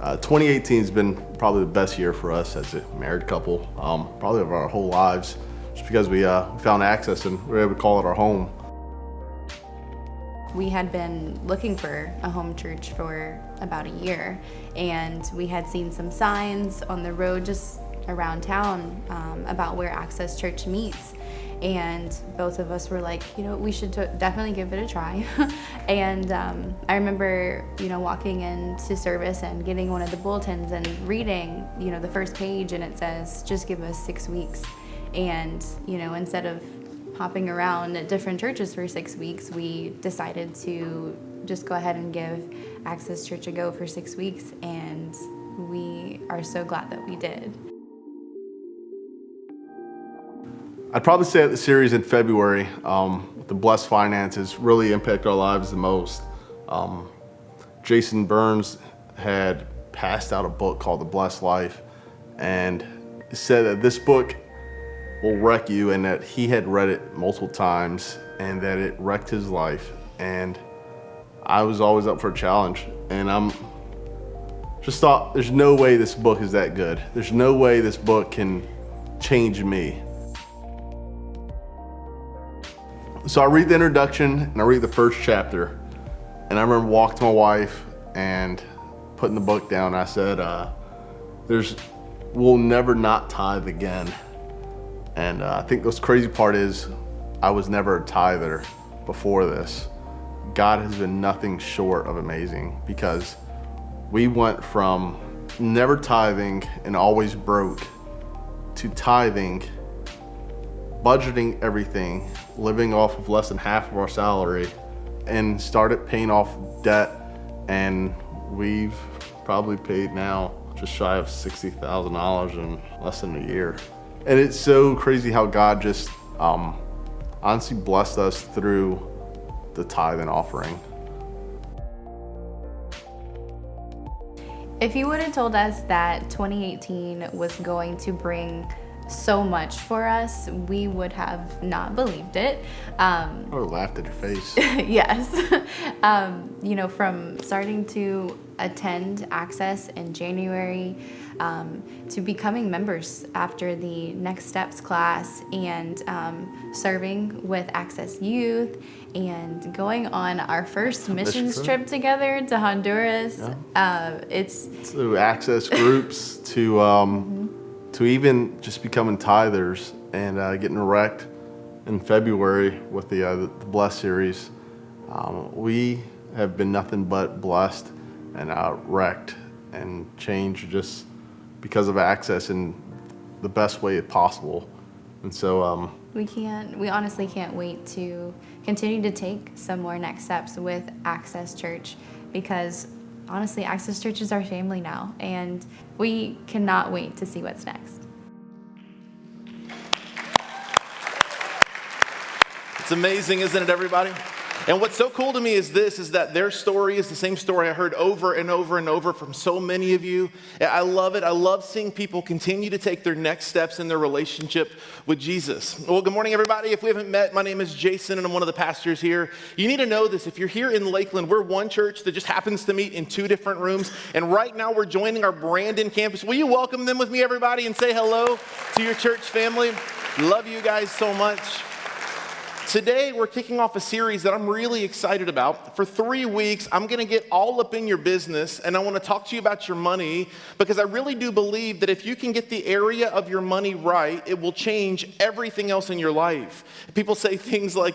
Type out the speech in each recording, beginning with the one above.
2018 has been probably the best year for us as a married couple, probably of our whole lives, just because we found access and we were able to call it our home. We had been looking for a home church for about a year, and we had seen some signs on the road just around town about where Access Church meets. And both of us were like, we should definitely give it a try. And I remember, walking into service and getting one of the bulletins and reading, the first page, and it says, just give us 6 weeks. And, instead of hopping around at different churches for 6 weeks, we decided to just go ahead and give Access Church a go for 6 weeks. And we are so glad that we did. I'd probably say that the series in February, the Blessed Finances, really impact our lives the most. Jason Burns had passed out a book called The Blessed Life, and said that this book will wreck you, and that he had read it multiple times and that it wrecked his life. And I was always up for a challenge, and I'm just thought, there's no way this book is that good. There's no way this book can change me. So I read the introduction and I read the first chapter, and I remember walking to my wife and putting the book down. I said, we'll never not tithe again. And I think the crazy part is I was never a tither before this. God has been nothing short of amazing, because we went from never tithing and always broke to tithing, budgeting everything, living off of less than half of our salary, and started paying off debt. And we've probably paid now just shy of $60,000 in less than a year. And it's so crazy how God just honestly blessed us through the tithe and offering. If you would have told us that 2018 was going to bring so much for us, we would have not believed it. I would have laughed at your face. Yes. From starting to attend Access in January, to becoming members after the Next Steps class, and serving with Access Youth, and going on our first missions trip together to Honduras. Yeah. It's to Access groups, to even just becoming tithers, and getting wrecked in February with the Blessed series. We have been nothing but blessed and wrecked and changed just because of Access in the best way possible. And so we honestly can't wait to continue to take some more next steps with Access Church, because honestly, Access Church is our family now, and we cannot wait to see what's next. It's amazing, isn't it, everybody? And what's so cool to me is that their story is the same story I heard over and over and over from so many of you. I love it. I love seeing people continue to take their next steps in their relationship with Jesus. Well, good morning, everybody. If we haven't met, my name is Jason, and I'm one of the pastors here. You need to know this. If you're here in Lakeland, we're one church that just happens to meet in 2 different rooms. And right now, we're joining our Brandon campus. Will you welcome them with me, everybody, and say hello to your church family? Love you guys so much. Today, we're kicking off a series that I'm really excited about. For 3 weeks, I'm going to get all up in your business, and I want to talk to you about your money, because I really do believe that if you can get the area of your money right, it will change everything else in your life. People say things like,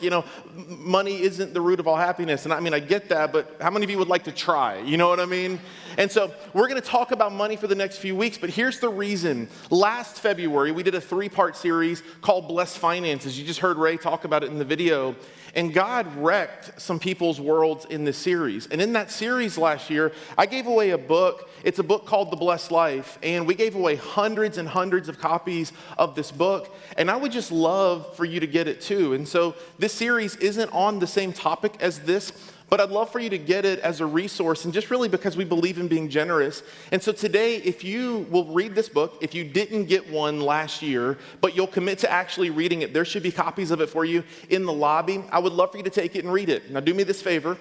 money isn't the root of all happiness. And I get that, but how many of you would like to try? You know what I mean? And so we're going to talk about money for the next few weeks, but here's the reason. Last February, we did a 3-part series called Blessed Finances. You just heard Ray talk about it in the video. And God wrecked some people's worlds in this series. And in that series last year, I gave away a book. It's a book called The Blessed Life. And we gave away hundreds and hundreds of copies of this book. And I would just love for you to get it too. And so this series isn't on the same topic as this, but I'd love for you to get it as a resource, and just really because we believe in being generous. And so today, if you will read this book, if you didn't get one last year, but you'll commit to actually reading it, there should be copies of it for you in the lobby. I would love for you to take it and read it. Now do me this favor.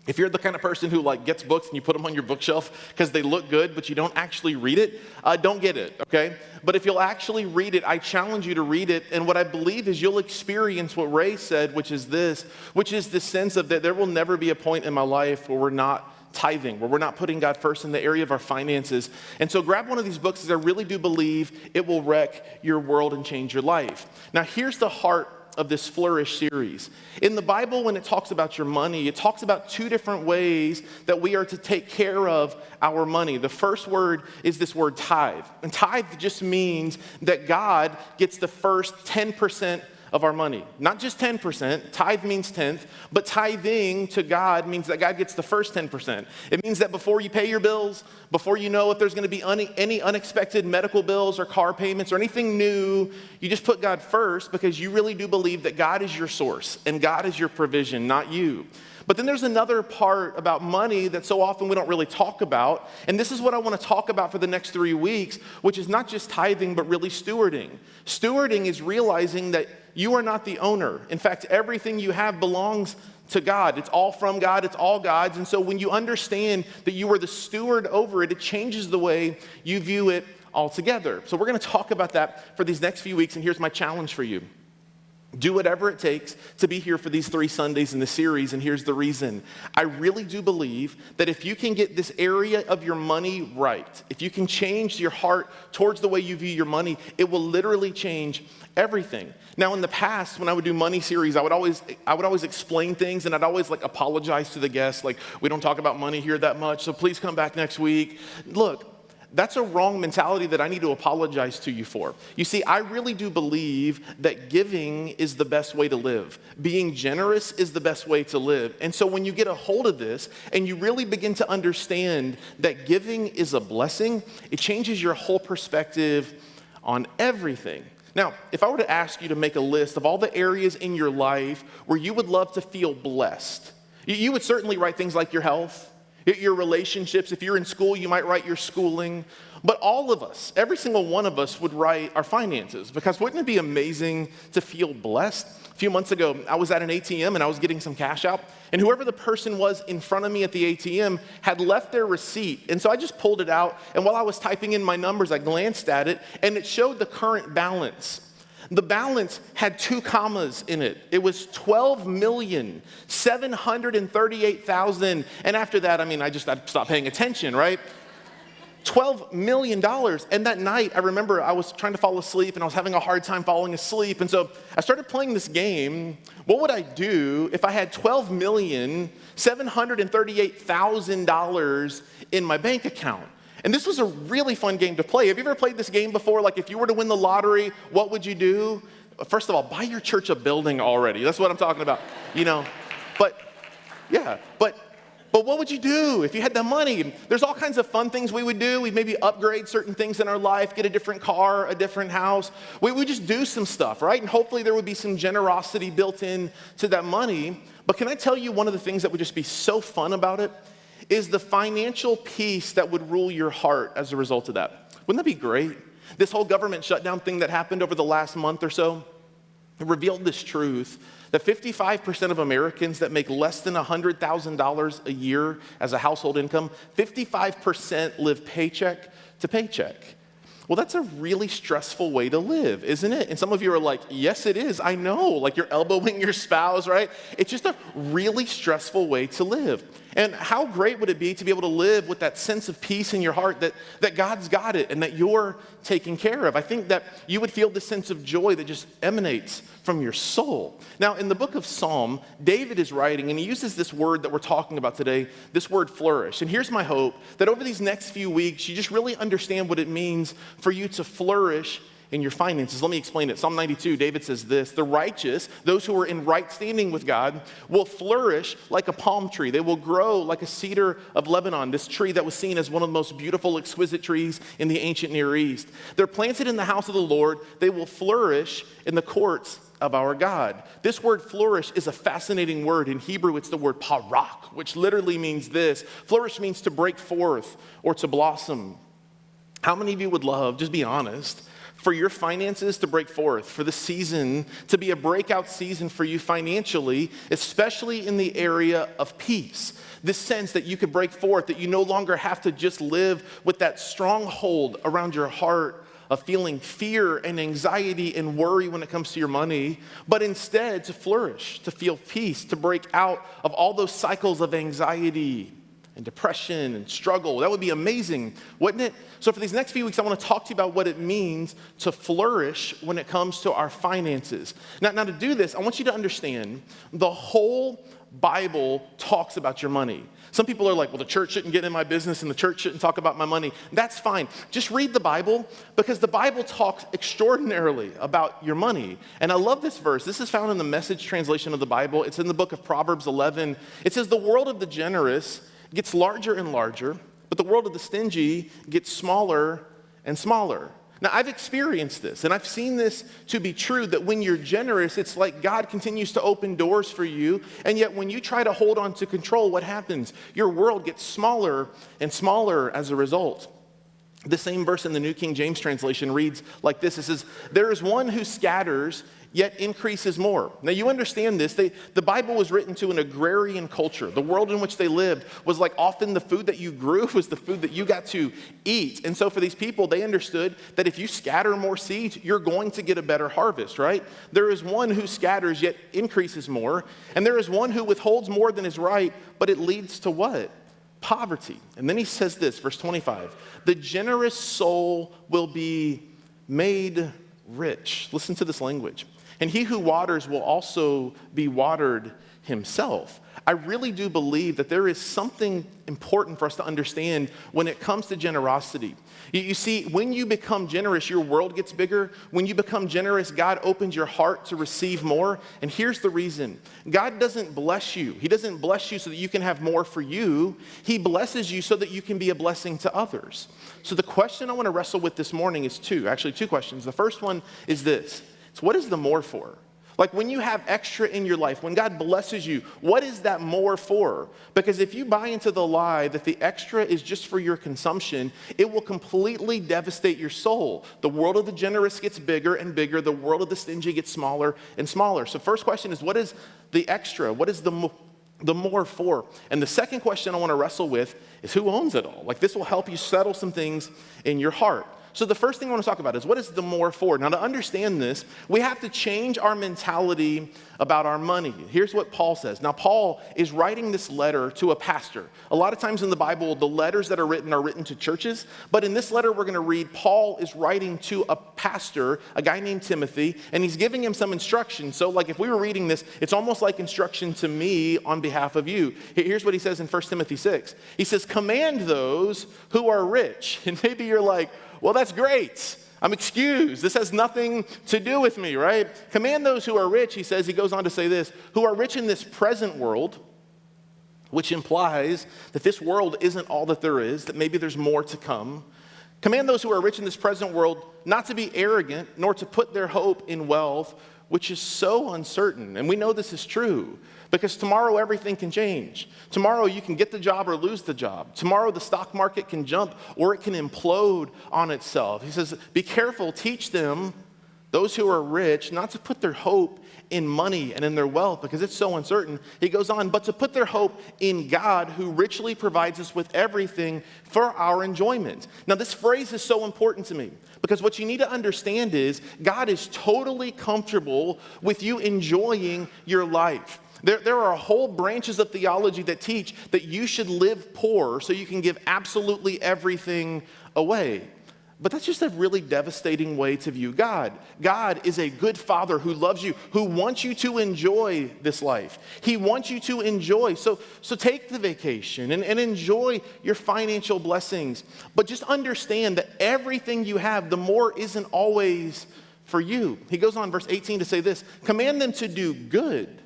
If you're the kind of person who like gets books and you put them on your bookshelf because they look good, but you don't actually read it, don't get it, okay? But if you'll actually read it, I challenge you to read it. And what I believe is you'll experience what Ray said, which is the sense of that there will never be a point in my life where we're not tithing, where we're not putting God first in the area of our finances. And so grab one of these books, because I really do believe it will wreck your world and change your life. Now, here's the heart of this Flourish series. In the Bible, when it talks about your money, it talks about two different ways that we are to take care of our money. The first word is this word tithe. And tithe just means that God gets the first 10% of our money. Not just 10%, tithe means tenth, but tithing to God means that God gets the first 10%. It means that before you pay your bills, before you know if there's going to be any unexpected medical bills or car payments or anything new, you just put God first, because you really do believe that God is your source and God is your provision, not you. But then there's another part about money that so often we don't really talk about. And this is what I want to talk about for the next 3 weeks, which is not just tithing, but really stewarding. Stewarding is realizing that you are not the owner. In fact, everything you have belongs to God. It's all from God. It's all God's. And so when you understand that you are the steward over it, it changes the way you view it altogether. So we're going to talk about that for these next few weeks. And here's my challenge for you. Do whatever it takes to be here for these 3 Sundays in the series, and here's the reason. I really do believe that if you can get this area of your money right, if you can change your heart towards the way you view your money, it will literally change everything. Now, in the past, when I would do money series, I would always explain things, and I'd always like apologize to the guests, like, we don't talk about money here that much, so please come back next week. Look, that's a wrong mentality that I need to apologize to you for. You see, I really do believe that giving is the best way to live. Being generous is the best way to live. And so when you get a hold of this and you really begin to understand that giving is a blessing, it changes your whole perspective on everything. Now, if I were to ask you to make a list of all the areas in your life where you would love to feel blessed, you would certainly write things like your health, your relationships. If you're in school, you might write your schooling. But all of us, every single one of us, would write our finances, because wouldn't it be amazing to feel blessed? A few months ago, I was at an ATM and I was getting some cash out, and whoever the person was in front of me at the ATM had left their receipt. And so I just pulled it out, and while I was typing in my numbers, I glanced at it, and it showed the current balance. The balance had 2 commas in it. It was $12,738,000. And after that, I stopped paying attention, right? $12 million. And that night, I remember I was trying to fall asleep and I was having a hard time falling asleep. And so I started playing this game. What would I do if I had $12,738,000 in my bank account? And this was a really fun game to play. Have you ever played this game before? Like, if you were to win the lottery, what would you do? First of all, buy your church a building already. That's what I'm talking about, But what would you do if you had the money? There's all kinds of fun things we would do. We'd maybe upgrade certain things in our life, get a different car, a different house. We would just do some stuff, right? And hopefully there would be some generosity built in to that money. But can I tell you one of the things that would just be so fun about it? Is the financial peace that would rule your heart as a result of that. Wouldn't that be great? This whole government shutdown thing that happened over the last month or so, it revealed this truth that 55% of Americans that make less than $100,000 a year as a household income, 55% live paycheck to paycheck. Well, that's a really stressful way to live, isn't it? And some of you are like, yes, it is. I know, like you're elbowing your spouse, right? It's just a really stressful way to live. And how great would it be to be able to live with that sense of peace in your heart that God's got it and that you're taken care of? I think that you would feel this sense of joy that just emanates from your soul. Now, in the book of Psalm, David is writing, and he uses this word that we're talking about today, this word flourish. And here's my hope, that over these next few weeks, you just really understand what it means for you to flourish in your finances. Let me explain it. Psalm 92, David says this: the righteous, those who are in right standing with God, will flourish like a palm tree. They will grow like a cedar of Lebanon, this tree that was seen as one of the most beautiful, exquisite trees in the ancient Near East. They're planted in the house of the Lord. They will flourish in the courts of our God. This word flourish is a fascinating word. In Hebrew, it's the word parak, which literally means this. Flourish means to break forth or to blossom. How many of you would love, just be honest, for your finances to break forth, for the season to be a breakout season for you financially, especially in the area of peace. This sense that you could break forth, that you no longer have to just live with that stronghold around your heart of feeling fear and anxiety and worry when it comes to your money, but instead to flourish, to feel peace, to break out of all those cycles of anxiety and depression and struggle. That would be amazing, wouldn't it? So for these next few weeks, I want to talk to you about what it means to flourish when it comes to our finances. Now to do this, I want you to understand the whole Bible talks about your money. Some people are like, well, the church shouldn't get in my business and the church shouldn't talk about my money. That's fine. Just read the Bible, because the Bible talks extraordinarily about your money. And I love this verse. This is found in the Message translation of the Bible. It's in the book of Proverbs 11. It says, the world of the generous gets larger and larger, but the world of the stingy gets smaller and smaller. Now, I've experienced this, and I've seen this to be true, that when you're generous, it's like God continues to open doors for you, and yet when you try to hold on to control, what happens? Your world gets smaller and smaller as a result. The same verse in the New King James translation reads like this. It says, there is one who scatters, yet increases more. Now you understand this. The Bible was written to an agrarian culture. The world in which they lived was like often the food that you grew was the food that you got to eat. And so for these people, they understood that if you scatter more seeds, you're going to get a better harvest, right? There is one who scatters, yet increases more. And there is one who withholds more than is right, but it leads to what? Poverty. And then he says this, verse 25, the generous soul will be made rich. Listen to this language. And he who waters will also be watered himself. I really do believe that there is something important for us to understand when it comes to generosity. You see, when you become generous, your world gets bigger. When you become generous, God opens your heart to receive more. And here's the reason. God doesn't bless you. He doesn't bless you so that you can have more for you. He blesses you so that you can be a blessing to others. So the question I want to wrestle with this morning is two questions. The first one is this. It's what is the more for? Like when you have extra in your life, when God blesses you, what is that more for? Because if you buy into the lie that the extra is just for your consumption, it will completely devastate your soul. The world of the generous gets bigger and bigger. The world of the stingy gets smaller and smaller. So first question is, what is the extra? What is the more for? And the second question I want to wrestle with is who owns it all? Like this will help you settle some things in your heart. So the first thing I want to talk about is what is the more for? Now to understand this, we have to change our mentality about our money. Here's what Paul says. Now Paul is writing this letter to a pastor. A lot of times in the Bible, the letters that are written to churches. But in this letter we're going to read, Paul is writing to a pastor, a guy named Timothy, and he's giving him some instruction. So like if we were reading this, it's almost like instruction to me on behalf of you. Here's what he says in 1 Timothy 6. He says, command those who are rich. And maybe you're like, well, that's great. I'm excused. This has nothing to do with me, right? Command those who are rich, he says, he goes on to say this, who are rich in this present world, which implies that this world isn't all that there is, that maybe there's more to come. Command those who are rich in this present world not to be arrogant, nor to put their hope in wealth, which is so uncertain. And we know this is true. Because tomorrow everything can change. Tomorrow you can get the job or lose the job. Tomorrow the stock market can jump or it can implode on itself. He says, be careful, teach them, those who are rich, not to put their hope in money and in their wealth because it's so uncertain. He goes on, but to put their hope in God who richly provides us with everything for our enjoyment. Now this phrase is so important to me because what you need to understand is God is totally comfortable with you enjoying your life. There are whole branches of theology that teach that you should live poor so you can give absolutely everything away. But that's just a really devastating way to view God. God is a good father who loves you, who wants you to enjoy this life. He wants you to enjoy. So take the vacation and enjoy your financial blessings. But just understand that everything you have, the more isn't always for you. He goes on, verse 18, to say this, command them to do good,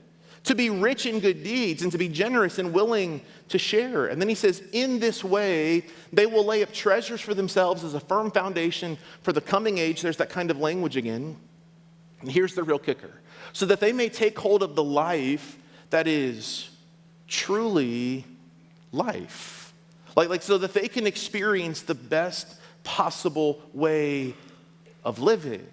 to be rich in good deeds, and to be generous and willing to share. And then he says, in this way, they will lay up treasures for themselves as a firm foundation for the coming age. There's that kind of language again. And here's the real kicker. So that they may take hold of the life that is truly life. Like so that they can experience the best possible way of living.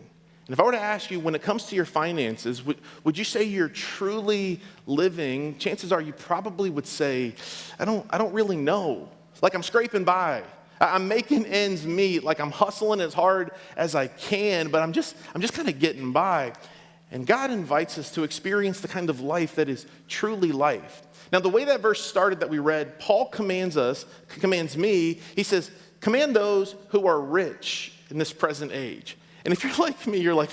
And if I were to ask you, when it comes to your finances, would you say you're truly living? Chances are you probably would say, I don't really know. Like I'm scraping by. I'm making ends meet. Like I'm hustling as hard as I can, but I'm just kind of getting by. And God invites us to experience the kind of life that is truly life. Now, the way that verse started that we read, Paul commands me, he says, command those who are rich in this present age. And if you're like me, you're like,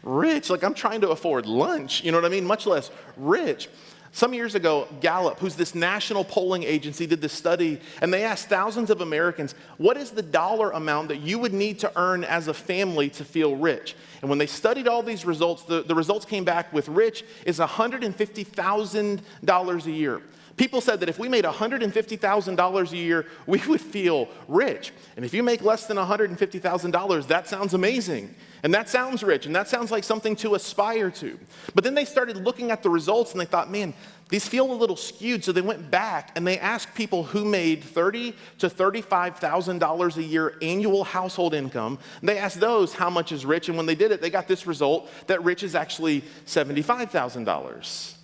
rich? Like I'm trying to afford lunch, you know what I mean? Much less rich. Some years ago, Gallup, who's this national polling agency, did this study, and they asked thousands of Americans, what is the dollar amount that you would need to earn as a family to feel rich? And when they studied all these results, the results came back with rich is $150,000 a year. People said that if we made $150,000 a year, we would feel rich. And if you make less than $150,000, that sounds amazing. And that sounds rich, and that sounds like something to aspire to. But then they started looking at the results, and they thought, man, these feel a little skewed. So they went back, and they asked people who made $30,000 to $35,000 a year annual household income. And they asked those how much is rich, and when they did it, they got this result, that rich is actually $75,000.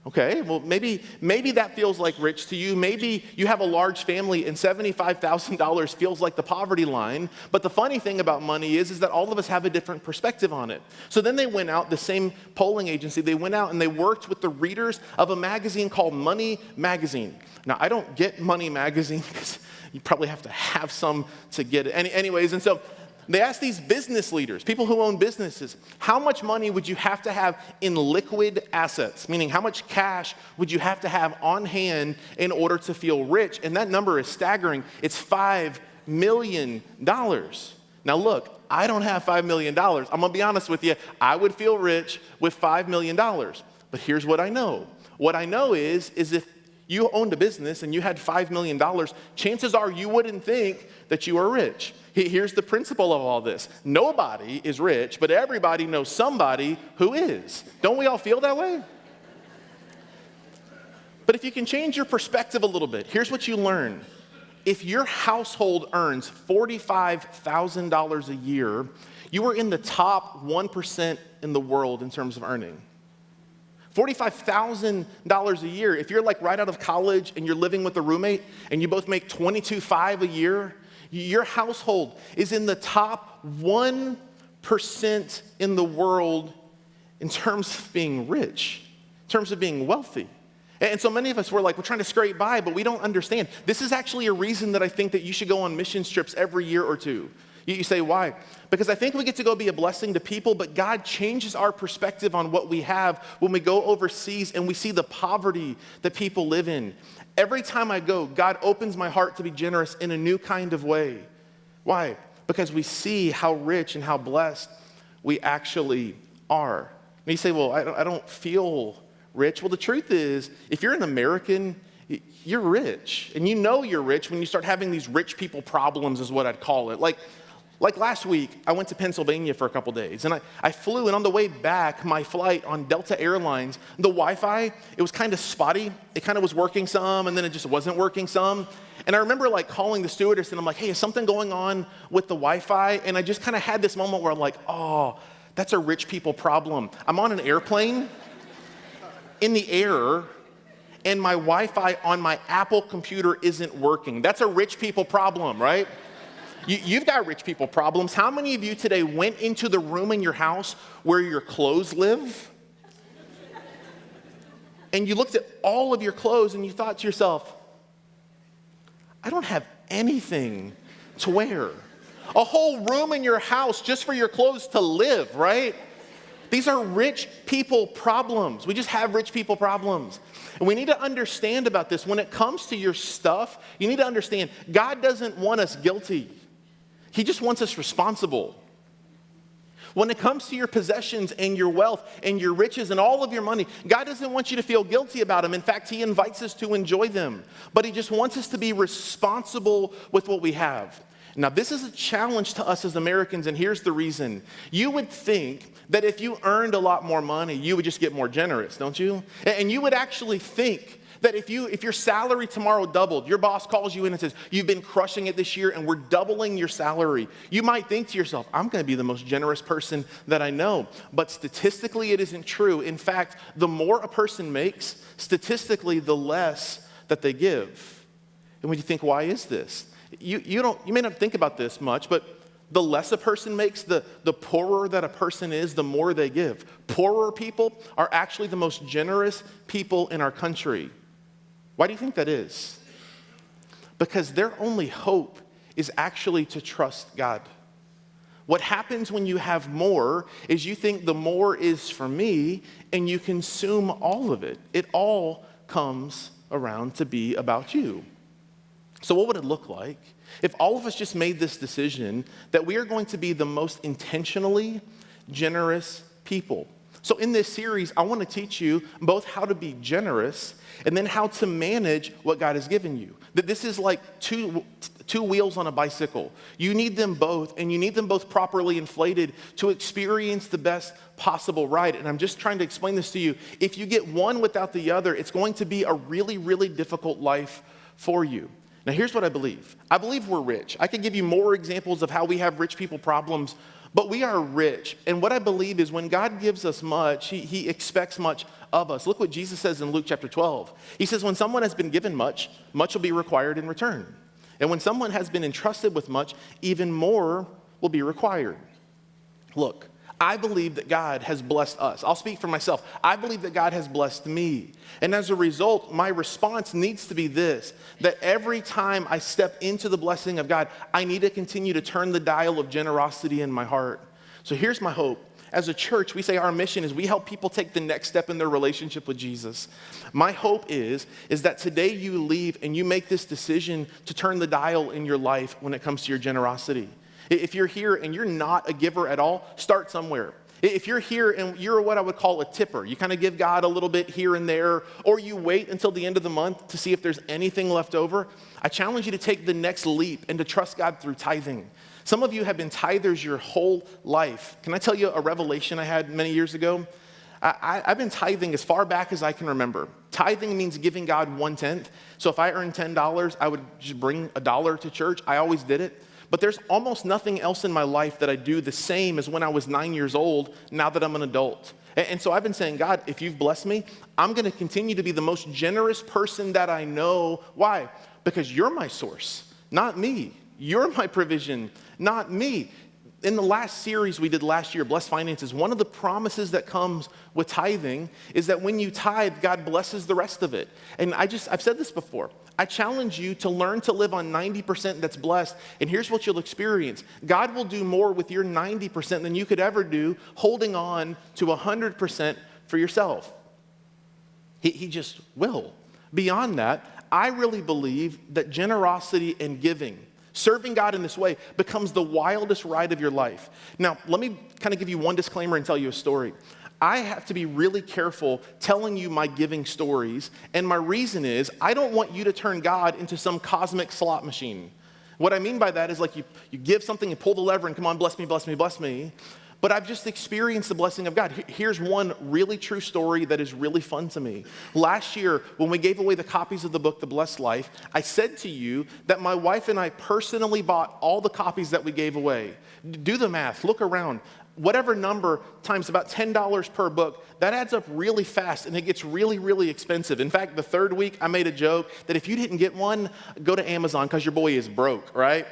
Okay, well, maybe that feels like rich to you. Maybe you have a large family and $75,000 feels like the poverty line. But the funny thing about money is that all of us have a different perspective on it. So then they went out, the same polling agency, they went out and they worked with the readers of a magazine called Money Magazine. Now, I don't get Money Magazine because you probably have to have some to get it. Anyways, and so they asked these business leaders, people who own businesses, how much money would you have to have in liquid assets? Meaning how much cash would you have to have on hand in order to feel rich? And that number is staggering. It's $5 million. Now look, I don't have $5 million. I'm gonna be honest with you. I would feel rich with $5 million. But here's what I know. What I know is if you owned a business and you had $5 million, chances are you wouldn't think that you are rich. Here's the principle of all this. Nobody is rich, but everybody knows somebody who is. Don't we all feel that way? But if you can change your perspective a little bit, here's what you learn. If your household earns $45,000 a year, you are in the top 1% in the world in terms of earning. $45,000 a year. If you're like right out of college and you're living with a roommate and you both make $22,500 a year, your household is in the top 1% in the world in terms of being rich, in terms of being wealthy. And so many of us, we're trying to scrape by, but we don't understand. This is actually a reason that I think that you should go on mission trips every year or two. You say, why? Because I think we get to go be a blessing to people, but God changes our perspective on what we have when we go overseas and we see the poverty that people live in. Every time I go, God opens my heart to be generous in a new kind of way. Why? Because we see how rich and how blessed we actually are. And you say, well, I don't feel rich. Well, the truth is, if you're an American, you're rich. And you know you're rich when you start having these rich people problems is what I'd call it. Like last week, I went to Pennsylvania for a couple days, and I flew, and on the way back, my flight on Delta Airlines, the Wi-Fi, it was kind of spotty. It kind of was working some, and then it just wasn't working some. And I remember calling the stewardess, and I'm like, hey, is something going on with the Wi-Fi? And I just kind of had this moment where I'm like, oh, that's a rich people problem. I'm on an airplane in the air, and my Wi-Fi on my Apple computer isn't working. That's a rich people problem, right? You've got rich people problems. How many of you today went into the room in your house where your clothes live? And you looked at all of your clothes and you thought to yourself, I don't have anything to wear. A whole room in your house just for your clothes to live, right? These are rich people problems. We just have rich people problems. And we need to understand about this. When it comes to your stuff, you need to understand God doesn't want us guilty. He just wants us responsible. When it comes to your possessions and your wealth and your riches and all of your money, God doesn't want you to feel guilty about them. In fact, He invites us to enjoy them. But He just wants us to be responsible with what we have. Now, this is a challenge to us as Americans, and here's the reason. You would think that if you earned a lot more money, you would just get more generous, don't you? And you would actually think That if your salary tomorrow doubled, your boss calls you in and says, you've been crushing it this year and we're doubling your salary, you might think to yourself, I'm going to be the most generous person that I know. But statistically, it isn't true. In fact, the more a person makes, statistically, the less that they give. And when you think, why is this? You may not think about this much, but the less a person makes, the poorer that a person is, the more they give. Poorer people are actually the most generous people in our country. Why do you think that is? Because their only hope is actually to trust God. What happens when you have more is you think the more is for me, and you consume all of it. It all comes around to be about you. So what would it look like if all of us just made this decision that we are going to be the most intentionally generous people? So in this series, I want to teach you both how to be generous and then how to manage what God has given you. That this is like two wheels on a bicycle. You need them both, and you need them both properly inflated to experience the best possible ride. And I'm just trying to explain this to you. If you get one without the other, it's going to be a really, really difficult life for you. Now, here's what I believe. I believe we're rich. I could give you more examples of how we have rich people problems, but we are rich. And what I believe is when God gives us much, he expects much of us. Look what Jesus says in Luke chapter 12. He says, when someone has been given much, much will be required in return. And when someone has been entrusted with much, even more will be required. Look, I believe that God has blessed us. I'll speak for myself. I believe that God has blessed me. And as a result, my response needs to be this, that every time I step into the blessing of God, I need to continue to turn the dial of generosity in my heart. So here's my hope. As a church, we say our mission is we help people take the next step in their relationship with Jesus. My hope is that today you leave and you make this decision to turn the dial in your life when it comes to your generosity. If you're here and you're not a giver at all, start somewhere. If you're here and you're what I would call a tipper, you kind of give God a little bit here and there, or you wait until the end of the month to see if there's anything left over, I challenge you to take the next leap and to trust God through tithing. Some of you have been tithers your whole life. Can I tell you a revelation I had many years ago? I've been tithing as far back as I can remember. Tithing means giving God 1/10. So if I earned $10, I would just bring $1 to church. I always did it. But there's almost nothing else in my life that I do the same as when I was 9 years old, now that I'm an adult. And so I've been saying, God, if you've blessed me, I'm going to continue to be the most generous person that I know. Why? Because you're my source, not me. You're my provision, not me. In the last series we did last year, Blessed Finances, one of the promises that comes with tithing is that when you tithe, God blesses the rest of it. And I've said this before. I challenge you to learn to live on 90% that's blessed, and here's what you'll experience. God will do more with your 90% than you could ever do holding on to 100% for yourself. He just will. Beyond that, I really believe that generosity and giving, serving God in this way, becomes the wildest ride of your life. Now, let me kind of give you one disclaimer and tell you a story. I have to be really careful telling you my giving stories, and my reason is I don't want you to turn God into some cosmic slot machine. What I mean by that is like you give something and pull the lever and come on, bless me, bless me, bless me. But I've just experienced the blessing of God. Here's one really true story that is really fun to me. Last year, when we gave away the copies of the book, The Blessed Life, I said to you that my wife and I personally bought all the copies that we gave away. Do the math, look around. Whatever number times about $10 per book, that adds up really fast and it gets really, really expensive. In fact, the third week I made a joke that if you didn't get one, go to Amazon because your boy is broke, right?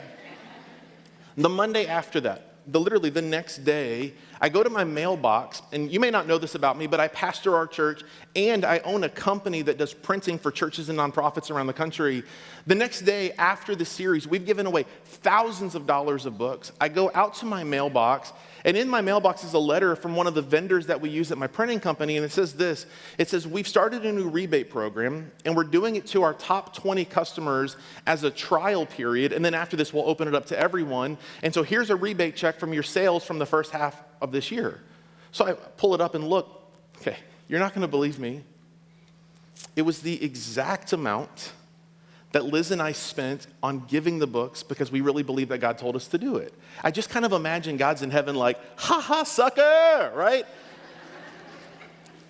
The Monday after that, literally the next day, I go to my mailbox, and you may not know this about me, but I pastor our church, and I own a company that does printing for churches and nonprofits around the country. The next day after the series, we've given away thousands of dollars of books. I go out to my mailbox, and in my mailbox is a letter from one of the vendors that we use at my printing company, and it says this. It says, we've started a new rebate program, and we're doing it to our top 20 customers as a trial period, and then after this, we'll open it up to everyone. And so here's a rebate check from your sales from the first half of this year. So I pull it up and look. Okay, you're not going to believe me. It was the exact amount that Liz and I spent on giving the books because we really believe that God told us to do it. I just kind of imagine God's in heaven like, ha ha, sucker, right?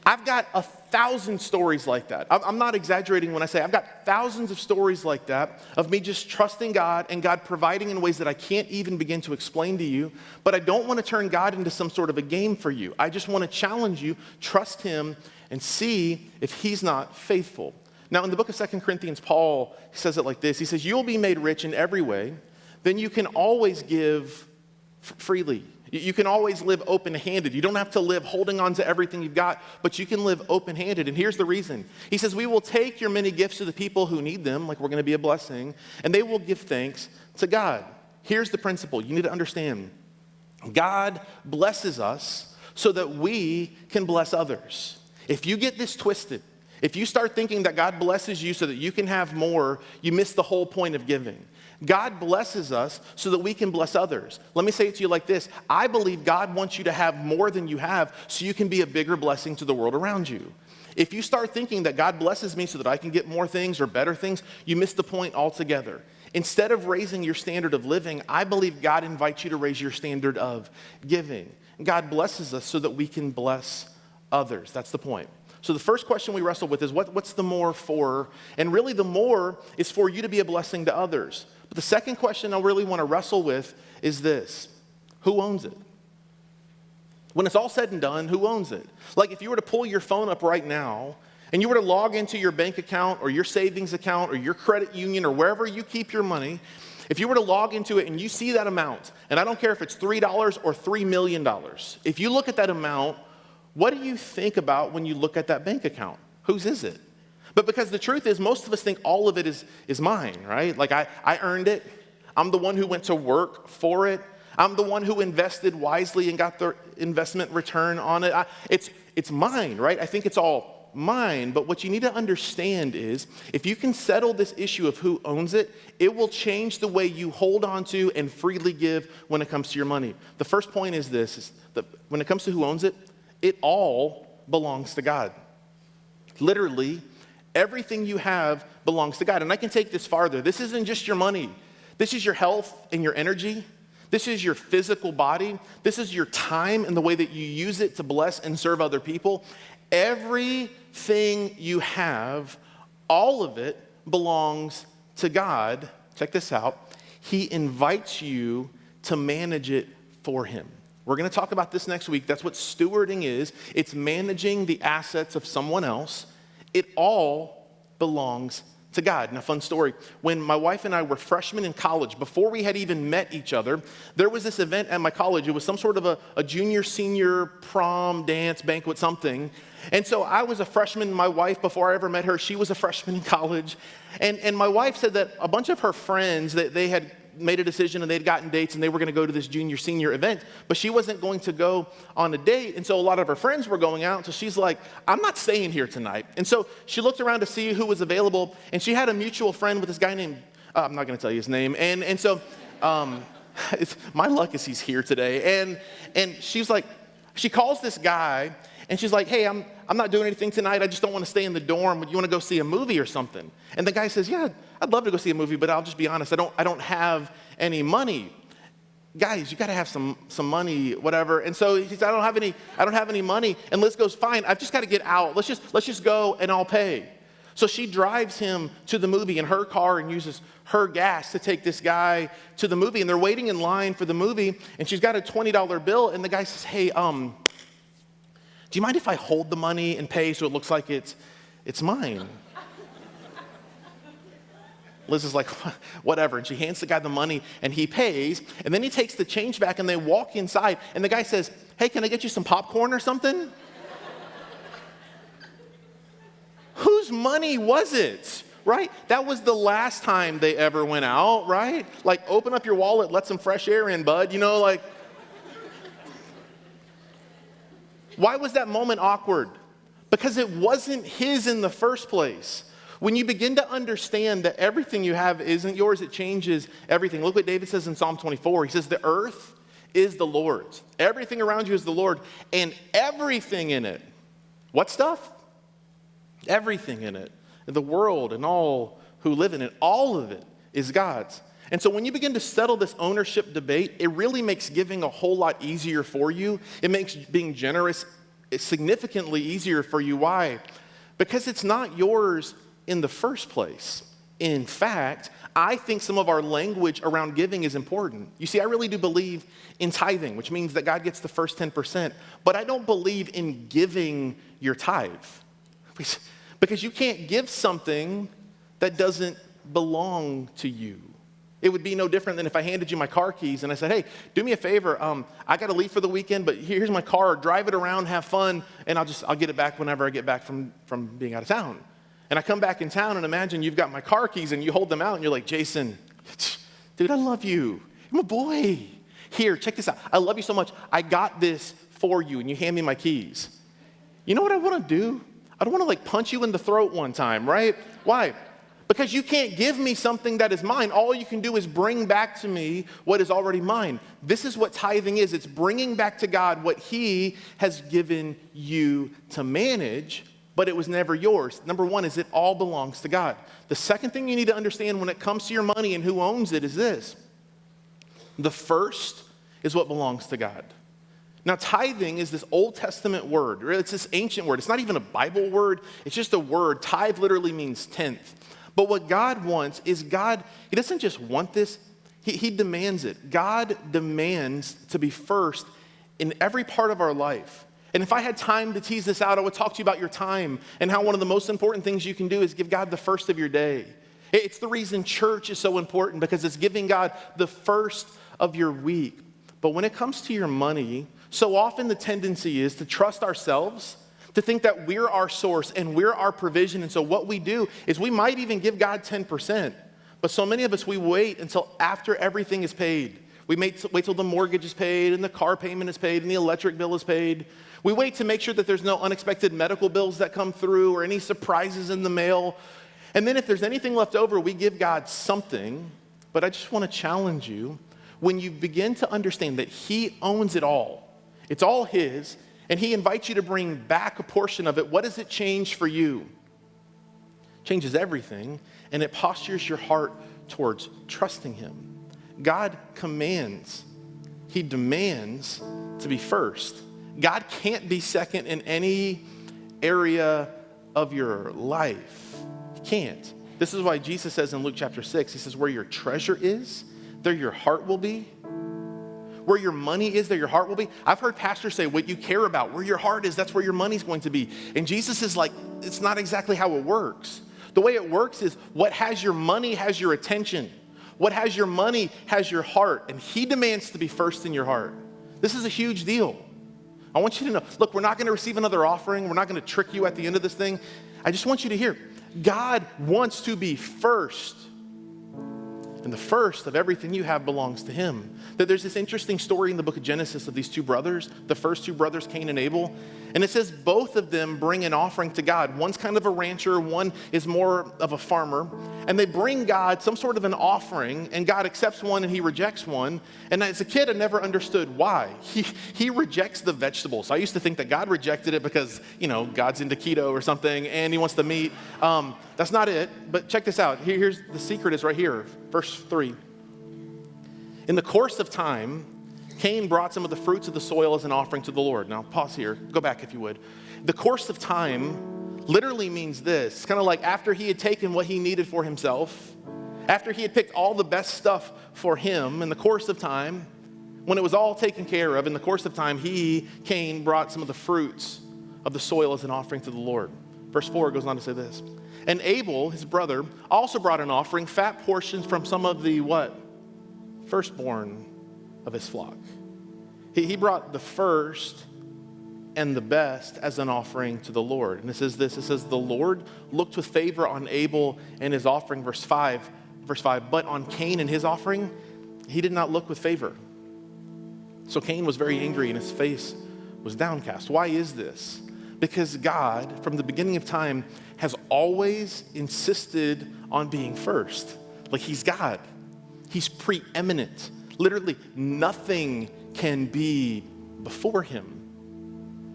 I've got 1,000 stories like that. I'm not exaggerating when I say I've got thousands of stories like that of me just trusting God and God providing in ways that I can't even begin to explain to you. But I don't want to turn God into some sort of a game for you. I just want to challenge you, trust him, and see if he's not faithful. Now, in the book of 2 Corinthians, Paul says it like this. He says, you'll be made rich in every way. Then you can always give freely. You can always live open-handed. You don't have to live holding on to everything you've got, but you can live open-handed. And here's the reason. He says, we will take your many gifts to the people who need them, like we're going to be a blessing, and they will give thanks to God. Here's the principle. You need to understand. God blesses us so that we can bless others. If you get this twisted, if you start thinking that God blesses you so that you can have more, you miss the whole point of giving. God blesses us so that we can bless others. Let me say it to you like this. I believe God wants you to have more than you have so you can be a bigger blessing to the world around you. If you start thinking that God blesses me so that I can get more things or better things, you miss the point altogether. Instead of raising your standard of living, I believe God invites you to raise your standard of giving. God blesses us so that we can bless others. That's the point. So the first question we wrestle with is what's the more for? And really the more is for you to be a blessing to others. But the second question I really want to wrestle with is this. Who owns it? When it's all said and done, who owns it? Like if you were to pull your phone up right now and you were to log into your bank account or your savings account or your credit union or wherever you keep your money, if you were to log into it and you see that amount, and I don't care if it's $3 or $3 million, if you look at that amount, what do you think about when you look at that bank account? Whose is it? But because the truth is, most of us think all of it is mine, right? Like I earned it. I'm the one who went to work for it. I'm the one who invested wisely and got the investment return on it. It's mine, right? I think it's all mine. But what you need to understand is, if you can settle this issue of who owns it, it will change the way you hold on to and freely give when it comes to your money. The first point is this, is that when it comes to who owns it, it all belongs to God. Literally, everything you have belongs to God. And I can take this farther. This isn't just your money. This is your health and your energy. This is your physical body. This is your time and the way that you use it to bless and serve other people. Everything you have, all of it belongs to God. Check this out. He invites you to manage it for him. We're going to talk about this next week. That's what stewarding is. It's managing the assets of someone else. It all belongs to God. Now, fun story. When my wife and I were freshmen in college, before we had even met each other, there was this event at my college. It was some sort of a junior, senior prom, dance, banquet, something. And so I was a freshman. My wife, before I ever met her, she was a freshman in college. And my wife said that a bunch of her friends, that they had made a decision and they'd gotten dates and they were going to go to this junior senior event, but she wasn't going to go on a date. And so a lot of her friends were going out. So she's like, I'm not staying here tonight. And so she looked around to see who was available, and she had a mutual friend with this guy named, I'm not going to tell you his name. And so my luck is he's here today. And she's like, she calls this guy and she's like, hey, I'm not doing anything tonight. I just don't want to stay in the dorm. You want to go see a movie or something? And the guy says, yeah, I'd love to go see a movie, but I'll just be honest, I don't have any money. Guys, you got to have some money, whatever. And so he says, I don't have any money. And Liz goes, fine, I've just got to get out. Let's just go and I'll pay. So she drives him to the movie in her car and uses her gas to take this guy to the movie. And they're waiting in line for the movie, and she's got a $20 bill. And the guy says, hey, do you mind if I hold the money and pay so it looks like it's mine? Liz is like, whatever. And she hands the guy the money and he pays. And then he takes the change back and they walk inside. And the guy says, hey, can I get you some popcorn or something? Whose money was it? Right? That was the last time they ever went out, right? Like, open up your wallet, let some fresh air in, bud. You know, like. Why was that moment awkward? Because it wasn't his in the first place. When you begin to understand that everything you have isn't yours, it changes everything. Look what David says in Psalm 24. He says, the earth is the Lord's. Everything around you is the Lord, and everything in it. What stuff? Everything in it. The world and all who live in it, all of it is God's. And so when you begin to settle this ownership debate, it really makes giving a whole lot easier for you. It makes being generous significantly easier for you. Why? Because it's not yours in the first place. In fact, I think some of our language around giving is important. You see, I really do believe in tithing, which means that God gets the first 10%, but I don't believe in giving your tithe. Because you can't give something that doesn't belong to you. It would be no different than if I handed you my car keys and I said, hey, do me a favor, I got to leave for the weekend, but here's my car, drive it around, have fun, and I'll get it back whenever I get back from being out of town. And I come back in town and imagine you've got my car keys and you hold them out and you're like, Jason, dude, I love you. I'm a boy. Here, check this out. I love you so much. I got this for you, and you hand me my keys. You know what I want to do? I don't want to like punch you in the throat one time, right? Why? Because you can't give me something that is mine. All you can do is bring back to me what is already mine. This is what tithing is. It's bringing back to God what he has given you to manage, but it was never yours. Number one is it all belongs to God. The second thing you need to understand when it comes to your money and who owns it is this. The first is what belongs to God. Now, tithing is this Old Testament word. It's this ancient word. It's not even a Bible word. It's just a word. Tithe literally means tenth. But what God wants is he doesn't just want this, he demands it. God demands to be first in every part of our life. And if I had time to tease this out, I would talk to you about your time and how one of the most important things you can do is give God the first of your day. It's the reason church is so important, because it's giving God the first of your week. But when it comes to your money, so often the tendency is to trust ourselves, to think that we're our source and we're our provision. And so what we do is we might even give God 10%. But so many of us, we wait until after everything is paid. We wait till the mortgage is paid and the car payment is paid and the electric bill is paid. We wait to make sure that there's no unexpected medical bills that come through or any surprises in the mail. And then if there's anything left over, we give God something. But I just want to challenge you, when you begin to understand that he owns it all, it's all his, and he invites you to bring back a portion of it, what does it change for you? It changes everything, and it postures your heart towards trusting him. God commands, he demands to be first. God can't be second in any area of your life. He can't. This is why Jesus says in Luke chapter 6, he says, where your treasure is, there your heart will be. Where your money is, there your heart will be. I've heard pastors say, what you care about, where your heart is, that's where your money's going to be. And Jesus is like, it's not exactly how it works. The way it works is what has your money has your attention. What has your money has your heart. And he demands to be first in your heart. This is a huge deal. I want you to know, look, we're not going to receive another offering. We're not going to trick you at the end of this thing. I just want you to hear, God wants to be first. And the first of everything you have belongs to him. That there's this interesting story in the book of Genesis of these two brothers, the first two brothers, Cain and Abel. And it says both of them bring an offering to God. One's kind of a rancher, one is more of a farmer. And they bring God some sort of an offering, and God accepts one and he rejects one. And as a kid, I never understood why. He rejects the vegetables. I used to think that God rejected it because, God's into keto or something and he wants the meat. That's not it, but check this out. Here's the secret is right here, verse 3. In the course of time, Cain brought some of the fruits of the soil as an offering to the Lord. Now, pause here. Go back if you would. The course of time literally means this. It's kind of like after he had taken what he needed for himself, after he had picked all the best stuff for him, in the course of time, when it was all taken care of, in the course of time, Cain, brought some of the fruits of the soil as an offering to the Lord. Verse 4 goes on to say this. And Abel, his brother, also brought an offering, fat portions from some of the what? Firstborn of his flock. He brought the first and the best as an offering to the Lord. And it says this, it says, the Lord looked with favor on Abel and his offering, verse 5, but on Cain and his offering, he did not look with favor. So Cain was very angry and his face was downcast. Why is this? Because God, from the beginning of time, has always insisted on being first. Like he's God. He's preeminent. Literally, nothing can be before him.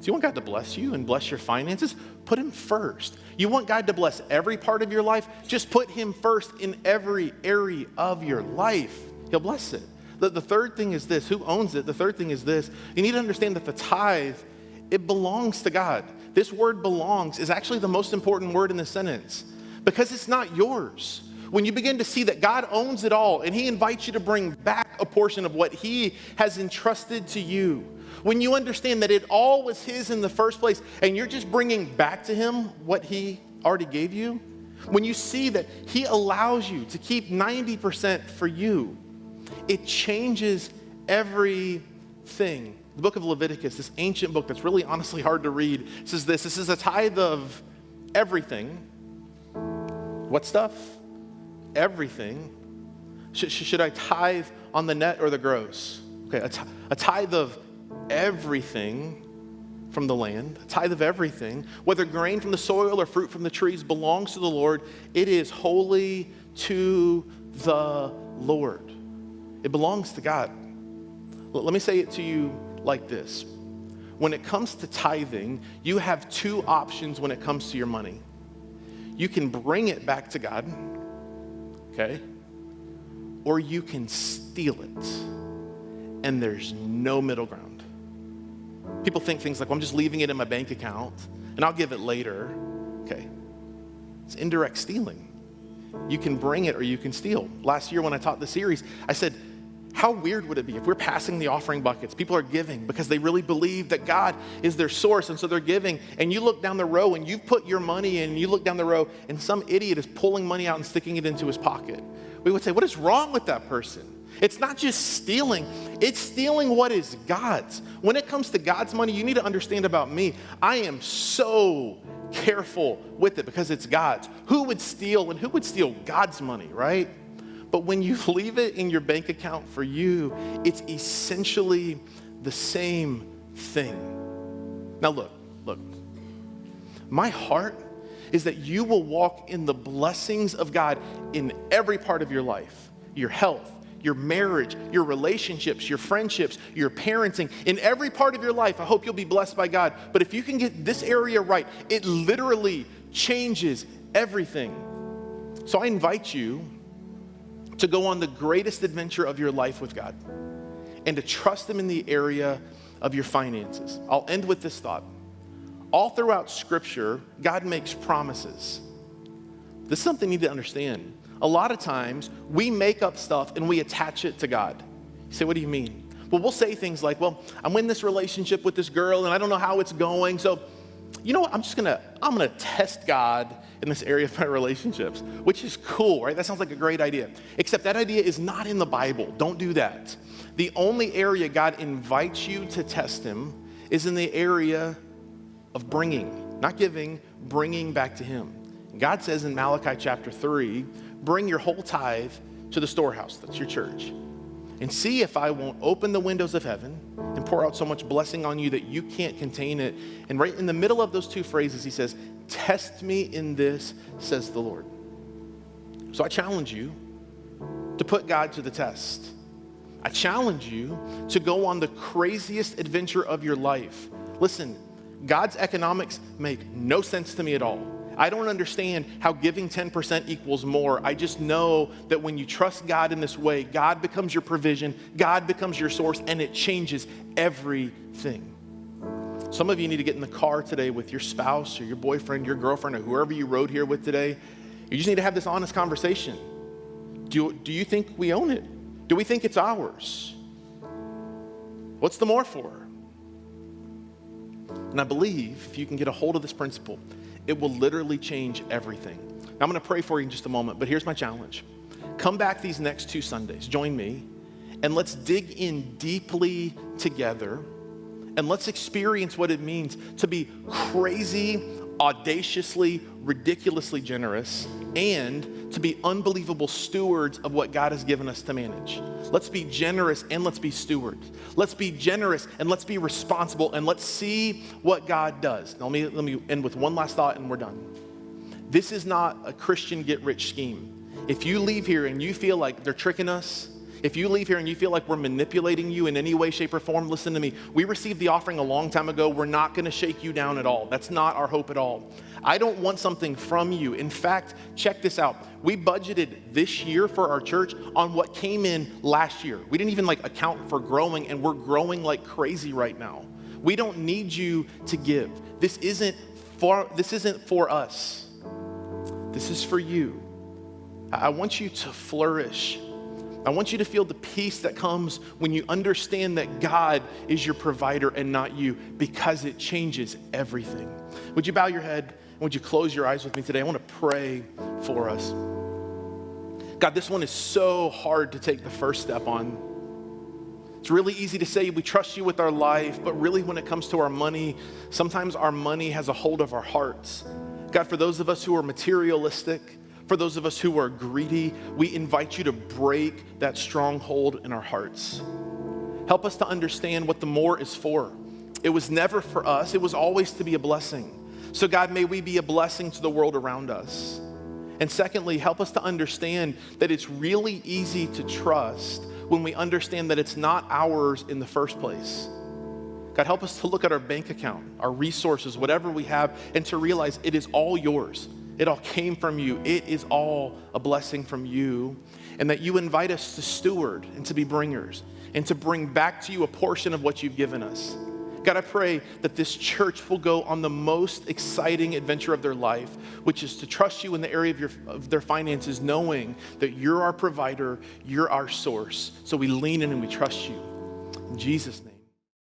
So you want God to bless you and bless your finances? Put him first. You want God to bless every part of your life? Just put him first in every area of your life. He'll bless it. The third thing is this. Who owns it? The third thing is this. You need to understand that the tithe, it belongs to God. this word belongs is actually the most important word in the sentence because it's not yours. When you begin to see that God owns it all and he invites you to bring back a portion of what he has entrusted to you, when you understand that it all was his in the first place and you're just bringing back to him what he already gave you, when you see that he allows you to keep 90% for you, it changes everything. The book of Leviticus, this ancient book that's really honestly hard to read, says this is a tithe of everything. What stuff? Everything. Should I tithe on the net or the gross? Okay, a tithe of everything from the land, a tithe of everything, whether grain from the soil or fruit from the trees belongs to the Lord. It is holy to the Lord. It belongs to God. Let me say it to you like this. When it comes to tithing, you have two options when it comes to your money. You can bring it back to God, okay? Or you can steal it, and there's no middle ground. People think things like, well, I'm just leaving it in my bank account, and I'll give it later. Okay, it's indirect stealing. You can bring it or you can steal. Last year when I taught the series, I said, how weird would it be if we're passing the offering buckets? People are giving because they really believe that God is their source, and so they're giving. And you look down the row and you've put your money in, and you look down the row and some idiot is pulling money out and sticking it into his pocket. We would say, what is wrong with that person? It's not just stealing, it's stealing what is God's. When it comes to God's money, you need to understand about me. I am so careful with it because it's God's. Who would steal God's money, right? But when you leave it in your bank account for you, it's essentially the same thing. Now look. My heart is that you will walk in the blessings of God in every part of your life. Your health, your marriage, your relationships, your friendships, your parenting. In every part of your life, I hope you'll be blessed by God. But if you can get this area right, it literally changes everything. So I invite you to go on the greatest adventure of your life with God and to trust him in the area of your finances. I'll end with this thought. All throughout Scripture, God makes promises. This is something you need to understand. A lot of times, we make up stuff and we attach it to God. You say, what do you mean? Well, we'll say things like, well, I'm in this relationship with this girl and I don't know how it's going, so you know what, I'm gonna test God in this area of my relationships, which is cool, right? That sounds like a great idea. Except that idea is not in the Bible. Don't do that. The only area God invites you to test him is in the area of bringing, not giving, bringing back to him. God says in Malachi chapter 3, bring your whole tithe to the storehouse, that's your church, and see if I won't open the windows of heaven and pour out so much blessing on you that you can't contain it. And right in the middle of those two phrases, he says, test me in this, says the Lord. So I challenge you to put God to the test. I challenge you to go on the craziest adventure of your life. Listen, God's economics make no sense to me at all. I don't understand how giving 10% equals more. I just know that when you trust God in this way, God becomes your provision, God becomes your source, and it changes everything. Some of you need to get in the car today with your spouse or your boyfriend, your girlfriend, or whoever you rode here with today. You just need to have this honest conversation. Do you think we own it? Do we think it's ours? What's the more for? And I believe if you can get a hold of this principle, it will literally change everything. Now, I'm going to pray for you in just a moment, but here's my challenge. Come back these next 2 Sundays, join me, and let's dig in deeply together, and let's experience what it means to be crazy, audaciously, ridiculously generous, and to be unbelievable stewards of what God has given us to manage. Let's be generous and let's be stewards. Let's be generous and let's be responsible, and let's see what God does. Now, let me end with one last thought and we're done. This is not a Christian get-rich scheme. If you leave here and you feel like they're tricking us, if you leave here and you feel like we're manipulating you in any way, shape, or form, listen to me. We received the offering a long time ago. We're not going to shake you down at all. That's not our hope at all. I don't want something from you. In fact, check this out. We budgeted this year for our church on what came in last year. We didn't even account for growing, and we're growing like crazy right now. We don't need you to give. This isn't for us. This is for you. I want you to flourish. I want you to feel the peace that comes when you understand that God is your provider and not you, because it changes everything. Would you bow your head and would you close your eyes with me today? I want to pray for us. God, this one is so hard to take the first step on. It's really easy to say we trust you with our life, but really when it comes to our money, sometimes our money has a hold of our hearts. God, for those of us who are materialistic, for those of us who are greedy, we invite you to break that stronghold in our hearts. Help us to understand what the more is for. It was never for us, it was always to be a blessing. So God, may we be a blessing to the world around us. And secondly, help us to understand that it's really easy to trust when we understand that it's not ours in the first place. God, help us to look at our bank account, our resources, whatever we have, and to realize it is all yours. It all came from you. It is all a blessing from you, and that you invite us to steward and to be bringers and to bring back to you a portion of what you've given us. God, I pray that this church will go on the most exciting adventure of their life, which is to trust you in the area of their finances, knowing that you're our provider, you're our source. So we lean in and we trust you. In Jesus' name.